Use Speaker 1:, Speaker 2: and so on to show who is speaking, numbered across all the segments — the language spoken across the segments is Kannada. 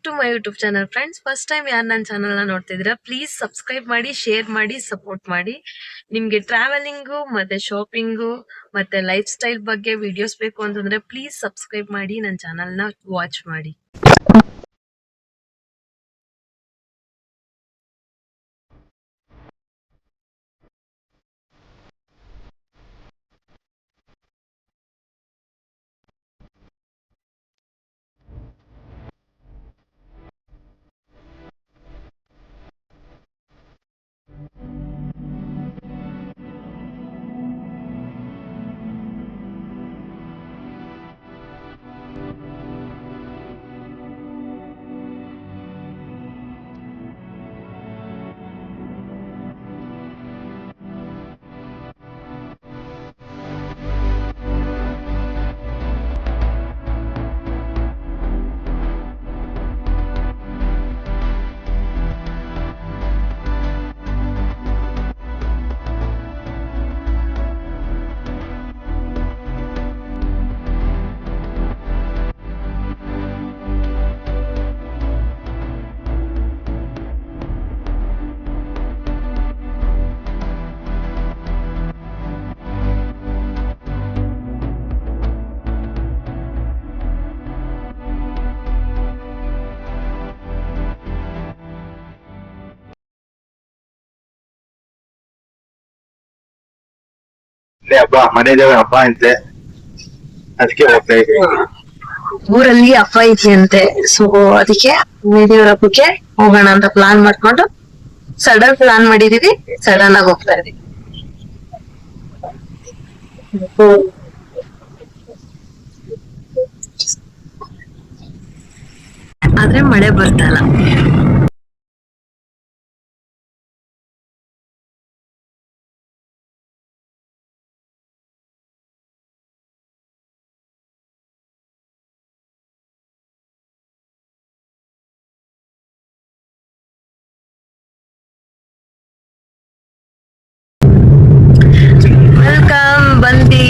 Speaker 1: To my YouTube channel friends. First time ಯಾರು ನನ್ನ ಚಾನಲ್ನ ನೋಡ್ತಿದ್ದೀರಾ ಪ್ಲೀಸ್ ಸಬ್ಸ್ಕ್ರೈಬ್ ಮಾಡಿ, ಶೇರ್ ಮಾಡಿ, ಸಪೋರ್ಟ್ ಮಾಡಿ. ನಿಮಗೆ ಟ್ರಾವೆಲಿಂಗು ಮತ್ತೆ ಶಾಪಿಂಗು ಮತ್ತೆ ಲೈಫ್ ಸ್ಟೈಲ್ ಬಗ್ಗೆ ವಿಡಿಯೋಸ್ ಬೇಕು ಅಂತಂದ್ರೆ ಪ್ಲೀಸ್ ಸಬ್ಸ್ಕ್ರೈಬ್ ಮಾಡಿ, ನನ್ನ ಚಾನಲ್ನ ವಾಚ್ ಮಾಡಿ.
Speaker 2: ಹಬ್ಬ ಮನೆ ದೇವರ ಹಬ್ಬ ಅಂತೆ, ಅದಕ್ಕೆ ಹೋಗ್ತಾ ಇದ್ವಿ.
Speaker 1: ಊರಲ್ಲಿ ಹಬ್ಬ ಐತಿ ಅಂತೆ, ಸೊ ಅದಕ್ಕೆ ಮನೆ ದೇವರ ಹಬ್ಬಕ್ಕೆ ಹೋಗೋಣ ಅಂತ ಪ್ಲಾನ್ ಮಾಡ್ಕೊಂಡು ಸಡನ್ ಪ್ಲಾನ್ ಮಾಡಿದೀವಿ. ಸಡನ್ ಆಗಿ ಹೋಗ್ತಾ ಇದೀವಿ. ಆದ್ರೆ ಮಳೆ ಬರ್ತಾ ಇಲ್ಲ. ವೆಲ್ಕಮ್, ಬಂದಿ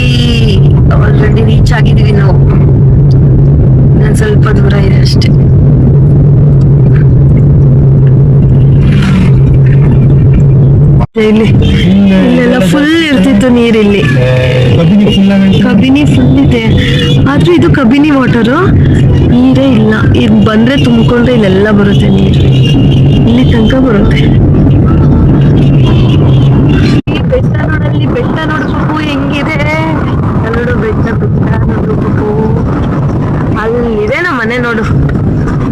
Speaker 1: ಆಲ್ರೆಡಿ ರೀಚ್ ಆಗಿದೀವಿ ನಾವು. ನಾನು ಸ್ವಲ್ಪ ದೂರ ಇದೆ ಅಷ್ಟೇ. ಇಲ್ಲಿ ಇಲ್ಲೆಲ್ಲ ಫುಲ್ ಇರ್ತಿತ್ತು ನೀರಿಲ್ಲಿ. ಕಬಿನಿ ಫುಲ್ ಇದೆ, ಆದ್ರೂ ಇದು ಕಬಿನಿ ವಾಟರು, ನೀರೇ ಇಲ್ಲ. ಇದು ಬಂದ್ರೆ ತುಂಬಿಕೊಂಡ್ರೆ ಇಲ್ಲೆಲ್ಲ ಬರುತ್ತೆ ನೀರು, ಇಲ್ಲಿ ತನಕ ಬರುತ್ತೆ. ಬೆಟ್ಟ ನೋಡಲ್ಲಿ, ಬೆಟ್ಟ ನೋಡ್ಬೇಕು ಹೆಂಗಿದೆ. ನೋಡು ಬೆಟ್ಟ ಬೆಟ್ಟ ನೋಡ್ಬೇಕು. ಅಲ್ಲಿದೆ ನಮ್ಮ ಮನೆ ನೋಡು,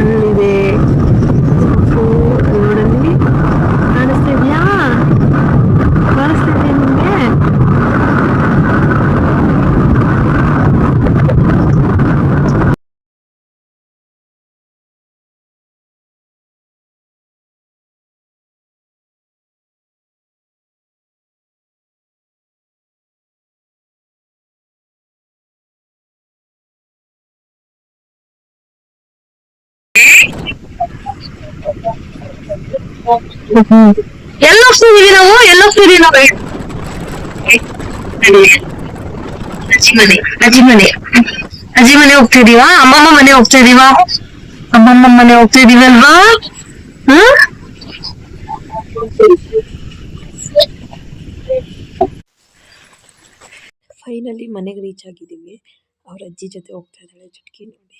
Speaker 1: ಅಲ್ಲಿದೆ ನೋಡಲ್ಲಿ. ಕಾಣಿಸ್ತಿದ್ಯಾ? ಕಾಣಿಸ್ತಿದ್ಯಾ ನಿಮ್ಗೆ? ಎಲ್ಲೋಗ್ತಿದೀವಿ ನಾವು? ಎಲ್ಲೋಗ್ತಿದೀವಿ ನಾವು? ಅಜ್ಜಿ ಮನೆ ಹೋಗ್ತಿದೀವಾ? ಅಮ್ಮಮ್ಮ ಮನೆ ಹೋಗ್ತಿದೀವಾ? ಅಮ್ಮಮ್ಮ ಮನೆ ಹೋಗ್ತಿದೀವಲ್ವಾ? ಫೈನಲಿ ಮನೆಗೆ ರೀಚ್ ಆಗಿದ್ದೀವಿ. ಅವ್ರ ಅಜ್ಜಿ ಜೊತೆ ಹೋಗ್ತಾ ಇದ್ದಾಳೆ. ಚುಟ್ಕಿ ನೋಡಿ.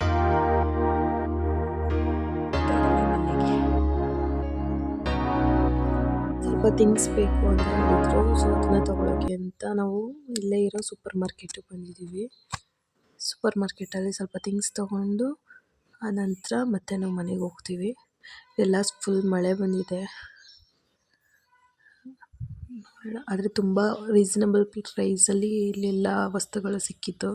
Speaker 1: ಸ್ವಲ್ಪ ಥಿಂಗ್ಸ್ ಬೇಕು ಅಂತ ಹೇಳಿದ್ರು, ಸೊ ಅದನ್ನ ತಗೊಳಕ್ಕೆ ಅಂತ ನಾವು ಇಲ್ಲೇ ಇರೋ ಸೂಪರ್ ಮಾರ್ಕೆಟ್ಗೆ ಬಂದಿದ್ದೀವಿ. ಸೂಪರ್ ಮಾರ್ಕೆಟಲ್ಲಿ ಸ್ವಲ್ಪ ಥಿಂಗ್ಸ್ ತಗೊಂಡು ಆನಂತರ ಮತ್ತೆ ನಾವು ಮನೆಗೆ ಹೋಗ್ತೀವಿ. ಎಲ್ಲ ಫುಲ್ ಮಳೆ ಬಂದಿದೆ, ಆದರೆ ತುಂಬ ರೀಸನಬಲ್ ಪ್ರೈಸಲ್ಲಿ ಇಲ್ಲೆಲ್ಲ ವಸ್ತುಗಳು ಸಿಕ್ಕಿತ್ತು.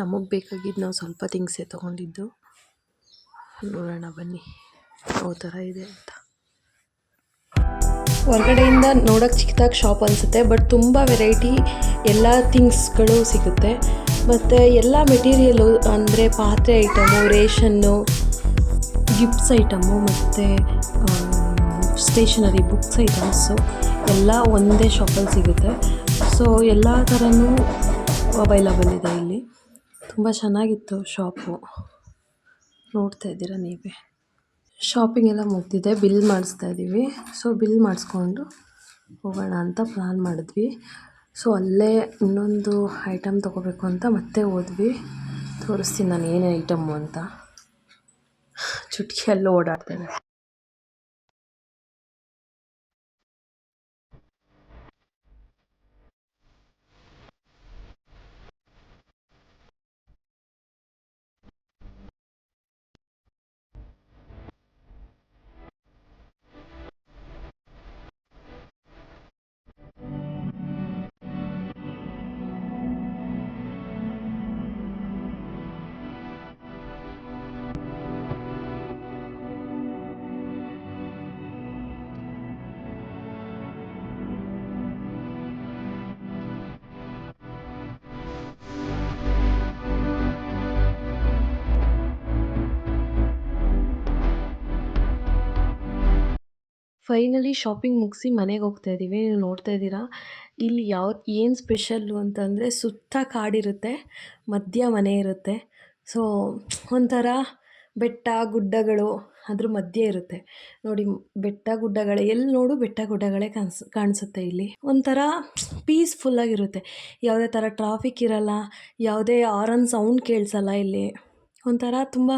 Speaker 1: ನಮಗೆ ಬೇಕಾಗಿದ್ದು ನಾವು ಸ್ವಲ್ಪ ಥಿಂಗ್ಸೇ ತೊಗೊಂಡಿದ್ದು. ನೋಡೋಣ ಬನ್ನಿ ಯಾವ ಥರ ಇದೆ ಅಂತ. ಹೊರಗಡೆಯಿಂದ ನೋಡೋಕ್ಕೆ ಚಿಕ್ಕದಾಗಿ ಶಾಪ್ ಅನಿಸುತ್ತೆ, ಬಟ್ ತುಂಬ ವೆರೈಟಿ ಎಲ್ಲ ಥಿಂಗ್ಸ್ಗಳು ಸಿಗುತ್ತೆ. ಮತ್ತು ಎಲ್ಲ ಮೆಟೀರಿಯಲು ಅಂದರೆ ಪಾತ್ರೆ ಐಟಮು, ರೇಷನ್ನು, ಗಿಫ್ಟ್ಸ್ ಐಟಮು ಮತ್ತು ಸ್ಟೇಷನರಿ, ಬುಕ್ಸ್ ಐಟಮ್ಸು ಎಲ್ಲ ಒಂದೇ ಶಾಪಲ್ಲಿ ಸಿಗುತ್ತೆ. ಸೊ ಎಲ್ಲ ಥರನೂ ಅವೈಲಬಲ್ ಇದೆ ಇಲ್ಲಿ. ತುಂಬ ಚೆನ್ನಾಗಿತ್ತು ಶಾಪು. ನೋಡ್ತಾ ಇದ್ದೀರಾ ನೀವೇ. ಶಾಪಿಂಗ್ ಎಲ್ಲ ಮುಗ್ದಿದೆ, ಬಿಲ್ ಮಾಡಿಸ್ತಾ ಇದ್ದೀವಿ. ಸೊ ಬಿಲ್ ಮಾಡಿಸ್ಕೊಂಡು ಹೋಗೋಣ ಅಂತ ಪ್ಲ್ಯಾನ್ ಮಾಡಿದ್ವಿ. ಸೊ ಅಲ್ಲೇ ಇನ್ನೊಂದು ಐಟಮ್ ತೊಗೋಬೇಕು ಅಂತ ಮತ್ತೆ ಹೋದ್ವಿ. ತೋರಿಸ್ತೀನಿ ನಾನು ಏನೇ ಐಟಮ್ಮು ಅಂತ. ಚುಟ್ಕಿಯಲ್ಲೂ ಓಡಾಡ್ತೇವೆ. ಫೈನಲಿ ಶಾಪಿಂಗ್ ಮುಗಿಸಿ ಮನೆಗೆ ಹೋಗ್ತಾ ಇದ್ದೀವಿ. ನೀವು ನೋಡ್ತಾ ಇದ್ದೀರಾ ಇಲ್ಲಿ ಏನು ಸ್ಪೆಷಲ್ಲು ಅಂತಂದರೆ ಸುತ್ತ ಕಾಡಿರುತ್ತೆ, ಮಧ್ಯ ಮನೆ ಇರುತ್ತೆ. ಸೊ ಒಂಥರ ಬೆಟ್ಟ ಗುಡ್ಡಗಳು ಅದ್ರ ಮಧ್ಯೆ ಇರುತ್ತೆ ನೋಡಿ. ಬೆಟ್ಟ ಗುಡ್ಡಗಳೇ, ಎಲ್ಲಿ ನೋಡು ಬೆಟ್ಟ ಗುಡ್ಡಗಳೇ ಕಾಣಿಸುತ್ತೆ ಇಲ್ಲಿ. ಒಂಥರ ಪೀಸ್ಫುಲ್ಲಾಗಿರುತ್ತೆ. ಯಾವುದೇ ಥರ ಟ್ರಾಫಿಕ್ ಇರಲ್ಲ, ಯಾವುದೇ ಹಾರನ್ ಸೌಂಡ್ ಕೇಳಿಸಲ್ಲ ಇಲ್ಲಿ. ಒಂಥರ ತುಂಬ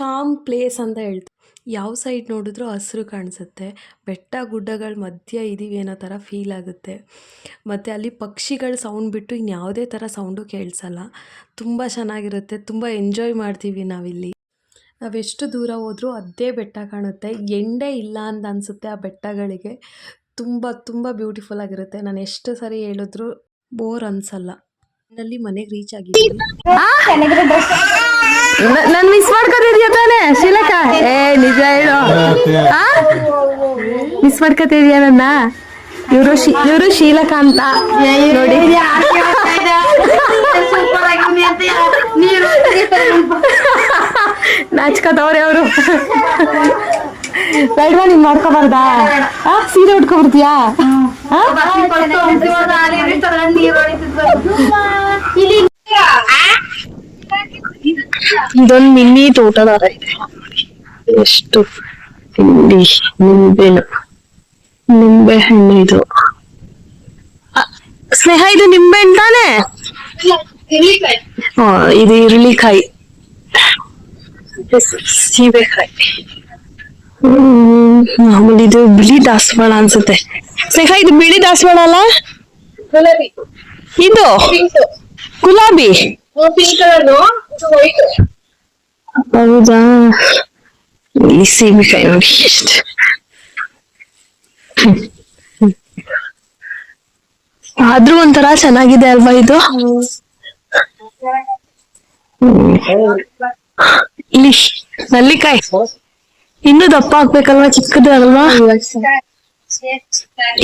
Speaker 1: ಕಾಮ್ ಪ್ಲೇಸ್ ಅಂತ ಹೇಳ್ತೀವಿ. ಯಾವ ಸೈಡ್ ನೋಡಿದ್ರೂ ಹಸಿರು ಕಾಣಿಸುತ್ತೆ. ಬೆಟ್ಟ ಗುಡ್ಡಗಳ ಮಧ್ಯೆ ಇದ್ದೀವಿ ಅನ್ನೋ ಥರ ಫೀಲ್ ಆಗುತ್ತೆ. ಮತ್ತು ಅಲ್ಲಿ ಪಕ್ಷಿಗಳ ಸೌಂಡ್ ಬಿಟ್ಟು ಇನ್ಯಾವುದೇ ಥರ ಸೌಂಡು ಕೇಳಿಸಲ್ಲ. ತುಂಬ ಚೆನ್ನಾಗಿರುತ್ತೆ, ತುಂಬ ಎಂಜಾಯ್ ಮಾಡ್ತೀವಿ ನಾವಿಲ್ಲಿ. ನಾವೆಷ್ಟು ದೂರ ಹೋದರೂ ಅದೇ ಬೆಟ್ಟ ಕಾಣುತ್ತೆ, ಎಂಡೇ ಇಲ್ಲ ಅಂತ ಅನಿಸುತ್ತೆ ಆ ಬೆಟ್ಟಗಳಿಗೆ. ತುಂಬ ತುಂಬ ಬ್ಯೂಟಿಫುಲ್ ಆಗಿರುತ್ತೆ. ನಾನು ಎಷ್ಟು ಸರಿ ಹೇಳಿದ್ರು ಬೋರ್ ಅನಿಸಲ್ಲ. ಅಲ್ಲಿ ಮನೆಗೆ ರೀಚ್ ಆಗಿದ್ದೀವಿ.
Speaker 3: ನನ್ ಮಿಸ್ ಮಾಡ್ಕೋತಿದ್ಯಾ ತಾನೆ ಶಿಲಕ? ಏ ನಿಜ ಹೇಳು, ಮಿಸ್ ಮಾಡ್ಕೋತಿದ್ಯಾ ನನ್ನ? ಇವರು ಶೀಲಕ ಅಂತ ನೋಡಿ. ನಾಚ್ಕೋತವ್ರೆ ಅವರು. ಬೇಡವಾ ನೀನ್ ಮಾಡ್ಕೋಬಾರ್ದಾ? ಸೀರೆ ಉಟ್ಕೊಬರ್ತೀಯಾ? ಇದೊಂದು ಮಿನಿ ತೋಟದಾರ ಇದೆ. ಎಷ್ಟು ಇಲ್ಲಿ ನಿಂಬೆ ಹಣ್ಣು ಇದು. ಸ್ನೇಹ ಇದು ನಿಂಬೆ ಹಣ್ಣು ತಾನೆ? ಇದು ಇರುಳಿಕಾಯಿ, ಸೀಬೆಕಾಯಿ. ಆಮೇಲೆ ಇದು ಬಿಳಿ ದಾಸವಾಳ ಅನ್ಸುತ್ತೆ. ಸ್ನೇಹ ಇದು ಬಿಳಿ ದಾಸವಾಳ ಅಲ್ಲ, ಇದು ಗುಲಾಬಿ. ಹೌದಾ? ಇಲ್ಲಿ ಸೀಬೆಕಾಯಿ ನೋಡಿ ಎಷ್ಟು. ಆದ್ರೂ ಒಂಥರ ಚೆನ್ನಾಗಿದೆ ಅಲ್ವಾ ಇದು? ಇಲ್ಲಿ ನಲ್ಲಿಕಾಯಿ ಇನ್ನು ದಪ್ಪ ಹಾಕ್ಬೇಕಲ್ವಾ, ಚಿಕ್ಕದು ಅಲ್ವಾ?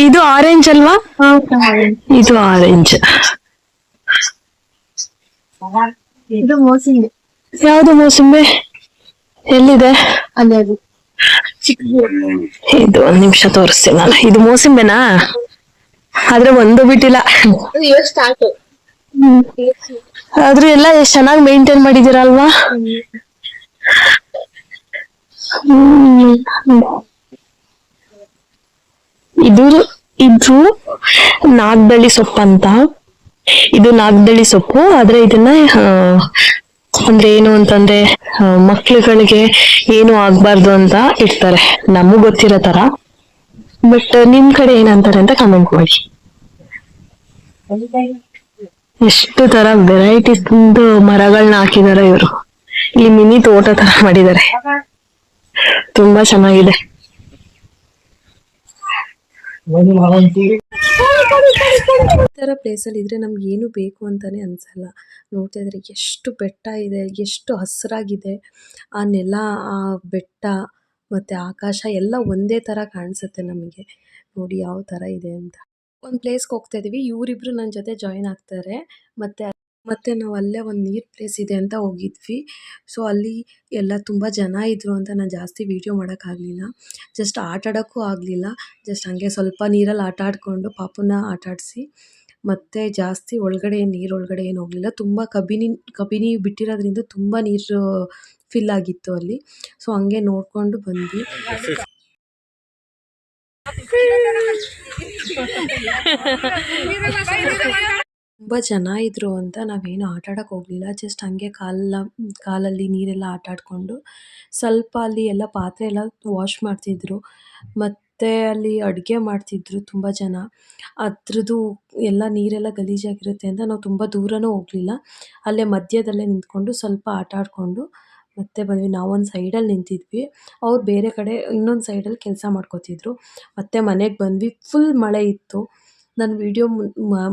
Speaker 3: ಇದು ಆರೆಂಜ್ ಅಲ್ವಾ? ಇದು ಆರೆಂಜ್. ಇದು ಮೋಸಂಬಿ. ಯಾವ್ದು ಮೋಸಂಬಿ? ಎಲ್ಲಿದೆ? ಇದು ಒಂದ್ ನಿಮಿಷ ತೋರಿಸ್ತೀನಿ ನಾನು. ಇದು ಮೋಸಂಬಿನಾ? ಆದ್ರೆ ಒಂದು ಬಿಟ್ಟಿಲ್ಲ. ಆದ್ರೂ ಎಲ್ಲ ಎಷ್ಟ್ ಚೆನ್ನಾಗಿ ಮೇಂಟೈನ್ ಮಾಡಿದಿರಲ್ವಾ? ಇದು ನಾಗದಳ್ಳಿ ಸೊಪ್ಪು ಅಂತ. ಇದು ನಾಗದಳ್ಳಿ ಸೊಪ್ಪು. ಆದ್ರೆ ಇದನ್ನ ಅಂದ್ರೆ ಏನು ಅಂತಂದ್ರೆ ಮಕ್ಳುಗಳಿಗೆ ಏನು ಆಗ್ಬಾರ್ದು ಅಂತ ಇಡ್ತಾರೆ, ನಮಗ್ ಗೊತ್ತಿರೋ ತರ. ಬಟ್ ನಿಮ್ ಕಡೆ ಏನಂತಾರೆ ಅಂತ ಕಮೆಂಟ್ ಮಾಡಿ. ಎಷ್ಟು ತರ ವೆರೈಟೀಸ್ ಮರಗಳನ್ನ ಹಾಕಿದಾರೆ ಇವರು. ಇಲ್ಲಿ ಮಿನಿ ತೋಟ ತರ ಮಾಡಿದ್ದಾರೆ, ತುಂಬಾ ಚೆನ್ನಾಗಿದೆ.
Speaker 1: ಈ ಥರ ಪ್ಲೇಸಲ್ಲಿ ಇದ್ರೆ ನಮ್ಗೆ ಏನು ಬೇಕು ಅಂತಾನೆ ಅನ್ಸಲ್ಲ. ನೋಡ್ತಾ ಇದ್ರೆ ಎಷ್ಟು ಬೆಟ್ಟ ಇದೆ, ಎಷ್ಟು ಹಸಿರಾಗಿದೆ ಆ ನೆಲ, ಆ ಬೆಟ್ಟ ಮತ್ತು ಆಕಾಶ ಎಲ್ಲ ಒಂದೇ ಥರ ಕಾಣಿಸುತ್ತೆ ನಮಗೆ. ನೋಡಿ ಯಾವ ಥರ ಇದೆ ಅಂತ. ಒಂದು ಪ್ಲೇಸ್ಗೆ ಹೋಗ್ತಾ ಇದೀವಿ, ಇವರಿಬ್ರು ನನ್ನ ಜೊತೆ ಜಾಯಿನ್ ಆಗ್ತಾರೆ. ಮತ್ತೆ ನಾವು ಅಲ್ಲೇ ಒಂದು ನೀರು ಪ್ಲೇಸ್ ಇದೆ ಅಂತ ಹೋಗಿದ್ವಿ. ಸೊ ಅಲ್ಲಿ ಎಲ್ಲ ತುಂಬ ಜನ ಇದ್ರು ಅಂತ ನಾನು ಜಾಸ್ತಿ ವೀಡಿಯೋ ಮಾಡೋಕ್ಕಾಗಲಿಲ್ಲ. ಜಸ್ಟ್ ಆಟ ಆಡೋಕ್ಕೂ ಆಗಲಿಲ್ಲ. ಜಸ್ಟ್ ಹಂಗೆ ಸ್ವಲ್ಪ ನೀರಲ್ಲಿ ಆಟ ಆಡಿಕೊಂಡು ಪಾಪುನ ಆಟ ಆಡಿಸಿ ಮತ್ತು ಜಾಸ್ತಿ ಒಳಗಡೆ ನೀರೊಳಗಡೆ ಏನು ಹೋಗಲಿಲ್ಲ. ತುಂಬ ಕಬಿನಿ ಬಿಟ್ಟಿರೋದ್ರಿಂದ ತುಂಬ ನೀರು ಫಿಲ್ ಆಗಿತ್ತು ಅಲ್ಲಿ. ಸೊ ಹಂಗೆ ನೋಡಿಕೊಂಡು ಬಂದ್ವಿ. ತುಂಬ ಜನ ಇದ್ದರು ಅಂತ ನಾವೇನು ಆಟ ಆಡೋಕ್ಕೆ ಹೋಗಲಿಲ್ಲ. ಜಸ್ಟ್ ಹಾಗೆ ಕಾಲಲ್ಲಿ ನೀರೆಲ್ಲ ಆಟ ಆಡಿಕೊಂಡು ಸ್ವಲ್ಪ ಅಲ್ಲಿ ಎಲ್ಲ ಪಾತ್ರೆ ಎಲ್ಲ ವಾಶ್ ಮಾಡ್ತಿದ್ರು. ಮತ್ತು ಅಲ್ಲಿ ಅಡುಗೆ ಮಾಡ್ತಿದ್ರು ತುಂಬ ಜನ. ಅದ್ರದ್ದು ಎಲ್ಲ ನೀರೆಲ್ಲ ಗಲೀಜಾಗಿರುತ್ತೆ ಅಂತ ನಾವು ತುಂಬ ದೂರನೂ ಹೋಗಲಿಲ್ಲ. ಅಲ್ಲೇ ಮಧ್ಯದಲ್ಲೇ ನಿಂತ್ಕೊಂಡು ಸ್ವಲ್ಪ ಆಟ ಆಡಿಕೊಂಡು ಮತ್ತೆ ಬಂದ್ವಿ. ನಾವೊಂದು ಸೈಡಲ್ಲಿ ನಿಂತಿದ್ವಿ, ಅವ್ರು ಬೇರೆ ಕಡೆ ಇನ್ನೊಂದು ಸೈಡಲ್ಲಿ ಕೆಲಸ ಮಾಡ್ಕೋತಿದ್ರು. ಮತ್ತೆ ಮನೆಗೆ ಬಂದ್ವಿ. ಫುಲ್ ಮಳೆ ಇತ್ತು. ನಾನು ವೀಡಿಯೋ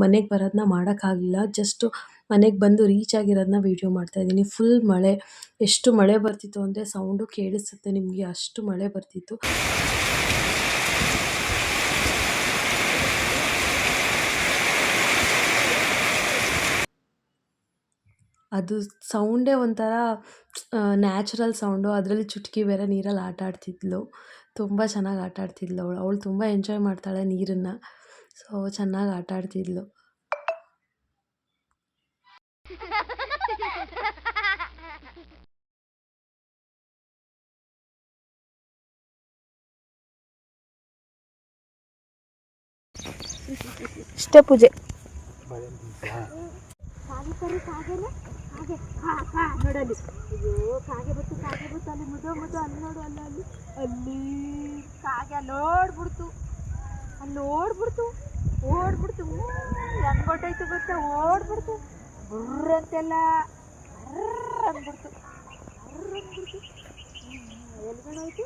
Speaker 1: ಮನೆಗೆ ಬರೋದನ್ನ ಮಾಡೋಕ್ಕಾಗಲಿಲ್ಲ. ಜಸ್ಟು ಮನೆಗೆ ಬಂದು ರೀಚ್ ಆಗಿರೋದನ್ನ ವೀಡಿಯೋ ಮಾಡ್ತಾಯಿದ್ದೀನಿ. ಫುಲ್ ಮಳೆ, ಎಷ್ಟು ಮಳೆ ಬರ್ತಿತ್ತು ಅಂದರೆ ಸೌಂಡು ಕೇಳಿಸುತ್ತೆ ನಿಮಗೆ, ಅಷ್ಟು ಮಳೆ ಬರ್ತಿತ್ತು. ಅದು ಸೌಂಡೇ ಒಂಥರ ನ್ಯಾಚುರಲ್ ಸೌಂಡು. ಅದರಲ್ಲಿ ಚುಟುಕಿ ಬೇರೆ ನೀರಲ್ಲಿ ಆಟ ಆಡ್ತಿದ್ಲು. ತುಂಬ ಚೆನ್ನಾಗಿ ಆಟ ಆಡ್ತಿದ್ಲು ಅವಳು. ಅವಳು ತುಂಬ ಎಂಜಾಯ್ ಮಾಡ್ತಾಳೆ ನೀರನ್ನು. ಸೊ ಚೆನ್ನಾಗಿ ಆಟ ಆಡ್ತಿದ್ಲು.
Speaker 3: ಇಷ್ಟೇ ಪೂಜೆ.
Speaker 4: ನೋಡಲ್ಲಿ, ಅಯ್ಯೋ ಕಾಗೆ ಬತ್ತು ಅಲ್ಲಿ ಮುದ ಅಲ್ಲಿ ನೋಡು, ಅಲ್ಲಿ ಕಾಗೆ ಅಲ್ಲಿ ಓಡ್ಬಿಡ್ತು ಹೆಂಗ್ ಹೊಟ್ಟೋಯ್ತು ಗೊತ್ತಾ, ಓಡ್ಬಿಡ್ತು ಬರ್ರ ಅಂತೆಲ್ಲ ಅಂದ್ಬಿಡ್ತು. ಎಲ್ಗಣಾಯ್ತು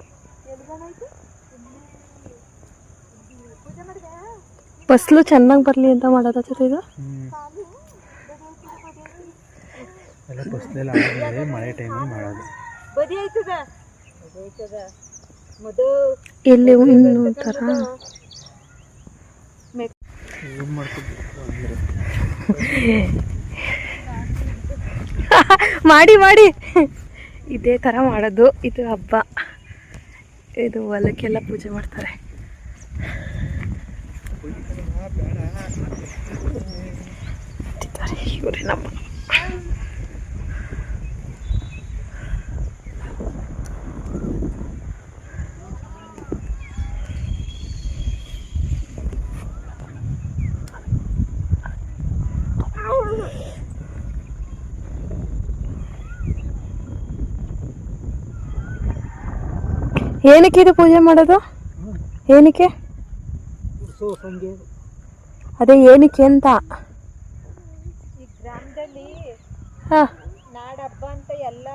Speaker 4: ಪೂಜೆ ಮಾಡಿದೆ.
Speaker 3: ಫಸಲು ಚೆನ್ನಾಗಿ ಬರಲಿ ಅಂತ ಮಾಡೋದ ಈಗ.
Speaker 2: ಎಲ್ಲ ಫಸಲೆಲ್ಲ ಆಗಿದೆ, ಮಳೆ ಟೈಮಲ್ಲಿ ಮಾಡೋದು.
Speaker 4: ಬದಿ ಆಯ್ತದ ಮದು
Speaker 3: ಎಲ್ಲಿ ಇನ್ನೂ ಥರ
Speaker 2: ಏನು ಮಾಡ್ಕೊಬೇಕು ಅಂದರೆ
Speaker 3: ಮಾಡಿ ಇದೇ ಥರ ಮಾಡೋದು. ಇದು ಹಬ್ಬ, ಇದು ಹೊಲಕ್ಕೆಲ್ಲ ಪೂಜೆ ಮಾಡ್ತಾರೆ. ಇವರೇ ನಮ್ಮ ಏನಕ್ಕೆ ಇದು ಪೂಜೆ ಮಾಡೋದು? ಏನಕ್ಕೆ? ಅದೇ ಏನಕ್ಕೆ ಅಂತ.
Speaker 4: ಈ ಗ್ರಾಮದಲ್ಲಿ ನಾಡ ಹಬ್ಬ ಅಂತ ಎಲ್ಲ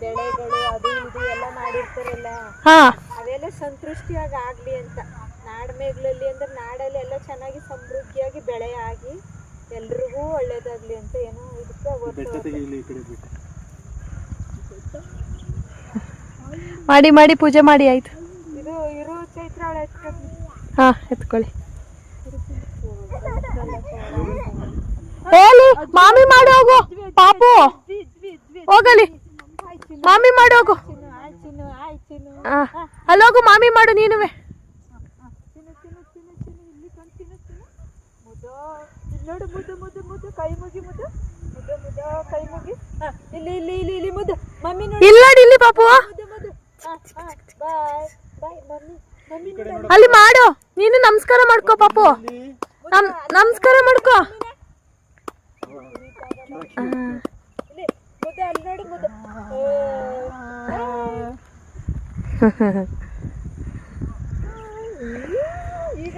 Speaker 4: ಬೆಳೆಗಳು ಅದು ಇದು ಎಲ್ಲ ಮಾಡಿರ್ತಾರಲ್ಲ, ಅವೆಲ್ಲ ಸಂತೃಷ್ಟಿಯಾಗಿ ಆಗ್ಲಿ ಅಂತ. ನಾಡ್ಮೇಗ್ಲಲ್ಲಿ ಅಂದ್ರೆ ನಾಡಲ್ಲಿ ಎಲ್ಲ ಚೆನ್ನಾಗಿ ಸಮೃದ್ಧಿಯಾಗಿ ಬೆಳೆ ಆಗಿ ಎಲ್ರಿಗೂ ಒಳ್ಳೇದಾಗ್ಲಿ ಅಂತ ಏನೋ ಇದಕ್ಕೆ
Speaker 3: ಮಾಡಿ ಪೂಜೆ ಮಾಡಿ ಆಯ್ತು.
Speaker 4: ಇದು ಇರು ಚೈತ್ರ
Speaker 3: ಎತ್ಕೊಳ್ಳಿ. ಹೇಳಿ ಮಾಮಿ ಮಾಡಿ ಹೋಗು ಪಾಪು, ಹೋಗಲಿ ಮಾಮಿ ಮಾಡಿ ಹೋಗು. ಅಲ್ಲೋಗು ಮಾಮಿ ಮಾಡು ನೀನುವೆ.
Speaker 4: ನೋಡು ಮುದ್ದು ಕೈ ಮುಗಿ ಮುದ್ದು ಕೈ ಮುಗಿ. ಇಲ್ಲಿ ಮುದ್ದು ಮಮ್ಮಿ ನೋಡಿ.
Speaker 3: ಇಲ್ಲಿ ಪಾಪು ಅಲ್ಲಿ ಮಾಡು. ನೀನು ನಮಸ್ಕಾರ ಮಾಡ್ಕೋ ಪಾಪು, ನಮಸ್ಕಾರ ಮಾಡ್ಕೋ.
Speaker 4: ಮುದ್ದು ಅಲ್ಲಿ ನೋಡಿ ಮುದ್ದು. ಈಗ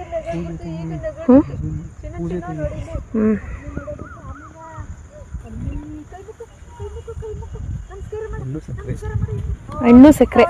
Speaker 3: ಹಣ್ಣು ಸಕ್ಕರೆ.